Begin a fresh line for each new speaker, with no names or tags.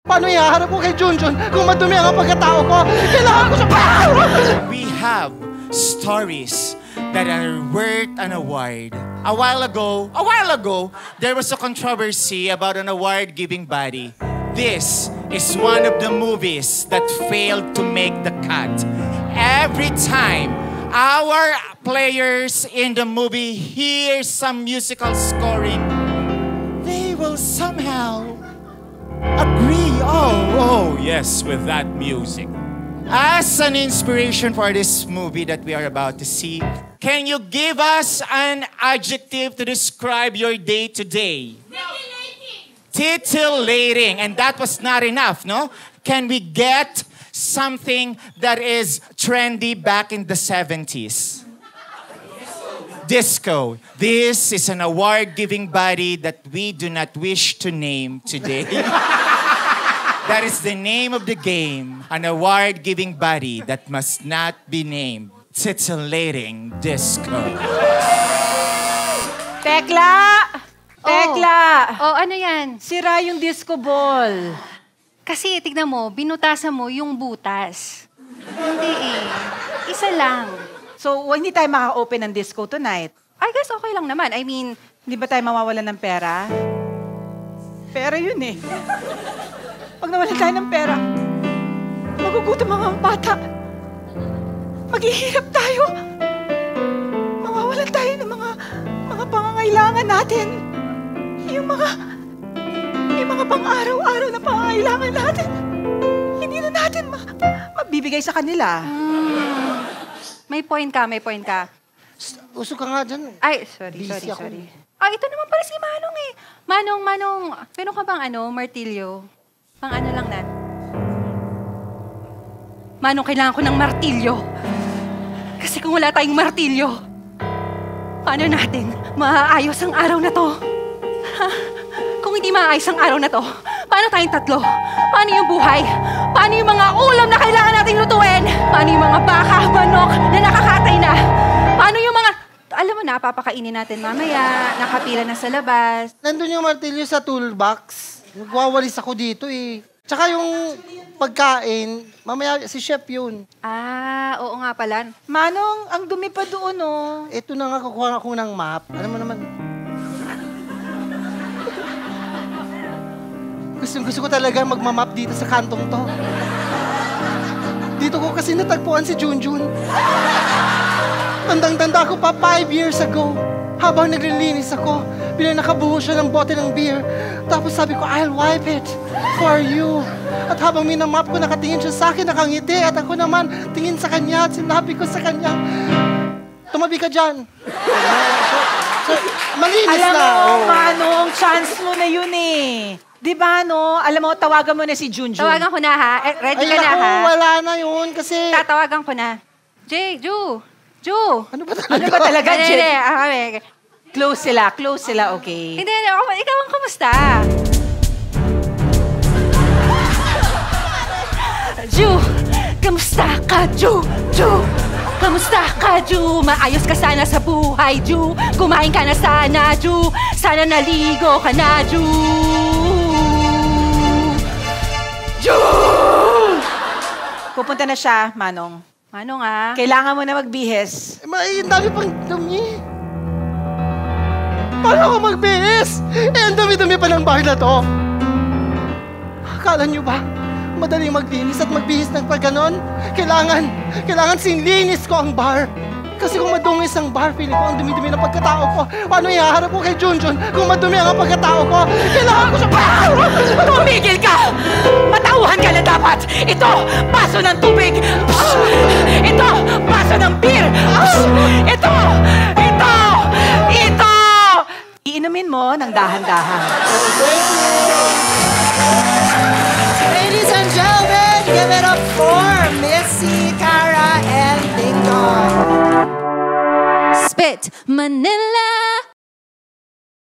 Paano ihaharap ko kay Junjun kung madumi ang pagkatao ko? Kailangan ko siya.
We have stories that are worth an award. A while ago, there was a controversy about an award-giving body. This is one of the movies that failed to make the cut. Every time our players in the movie hear some musical scoring, they will somehow agree, oh yes, with that music. As an inspiration for this movie that we are about to see, can you give us an adjective to describe your day today? Titillating. And that was not enough, no? Can we get something that is trendy back in the 70s? Disco. This is an award-giving body that we do not wish to name today. That is the name of the game. An award-giving body that must not be named. Titillating Disco.
Tekla! Tekla!
Oh, ano yan?
Sira yung disco ball.
Kasi, tignan mo, binutasan mo yung butas. Hindi eh. Isa lang.
So, hindi tayo maka-open ng disco tonight.
I guess okay lang naman. I mean,
hindi ba tayo mawawalan ng pera? Pera yun eh. Pag nawalan tayo ng pera, magugutom ang bata. Maghihirap tayo. Mawawalan tayo ng mga pangangailangan natin. Yung mga pang-araw-araw na pangangailangan natin. Hindi na natin mabibigay sa kanila.
May point ka, may point ka.
Uso ka nga dyan.
Ay, sorry. Ay, ito naman pala si Manong eh. Manong, meron ka bang martilyo? Pang ano lang na. Manong, kailangan ko ng martilyo. Kasi kung wala tayong martilyo, paano natin maaayos ang araw na to? Ha? Kung hindi maayos ang araw na to, paano tayong tatlo? Paano yung buhay? Paano yung mga ulam na kailangan nating lutuin? Paano yung mga baka, manok na nakakatay na? Paano yung mga... Alam mo na, papakainin natin mamaya, nakapila na sa labas.
Nandun yung martilyo sa toolbox. Nagwawalis ako dito eh. Tsaka yung pagkain, mamaya si chef yun.
Ah, oo nga pala.
Manong, ang dumi pa doon oh.
Ito na nga, kukuha ako ng map. Alam mo naman... Gusto ko talaga magmamap dito sa kantong to. Dito ko kasi natagpuan si Junjun. Tandang-tanda ko pa 5 years ago. Habang naglilinis ako, nakabuhos siya ng bote ng beer. Tapos sabi ko, I'll wipe it for you. At habang minamap ko, nakatingin siya sa akin, nakangiti. At ako naman, tingin sa kanya at sinabi ko sa kanya, tumabi ka dyan. So, malinis
alam
na.
Alam mo, Manong, chance mo na yun eh. Di ba, no? Alam mo, tawagan mo na si Junjun.
Tawagan ko na, ha? Ready ka na, ha?
Ay, wala na yun kasi...
Tatawagan ko na. Ju!
Ano ba talaga?
Ano ba talaga, Jay?
Hindi.
Close sila, okay?
Hindi. Ikaw ang kumusta? Ju! Kamusta ka, Ju? Kamusta ka, Ju? Maayos ka sana sa buhay, Ju. Kumain ka na sana, Ju. Sana naligo ka na, Ju. Ju!
Pupunta na siya, Manong.
Manong, ah.
Kailangan mo na magbihis.
Ang dami pang dumi. Paano ako magbihis? Ang dumi-dumi pa ng bahay na to. Akala nyo ba? Madaling maglinis at magbihis ng pagganon? Kailangan sinlinis ko ang bar. Kasi kung madungis ang bar, feeling ko ang dumi-dumi ng pagkatao ko. Paano ihaharap ko kay Junjun kung madumi ang pagkatao ko? Kailangan ko siya...
Tumigil ka! Matauhan ka na dapat! Ito, baso ng tubig! Ito, baso ng beer! Ito! Iinumin mo ng dahan-dahan.
Ladies and gentlemen, give it up for Missy, Cara, and Ding Dong.
Spit Manila!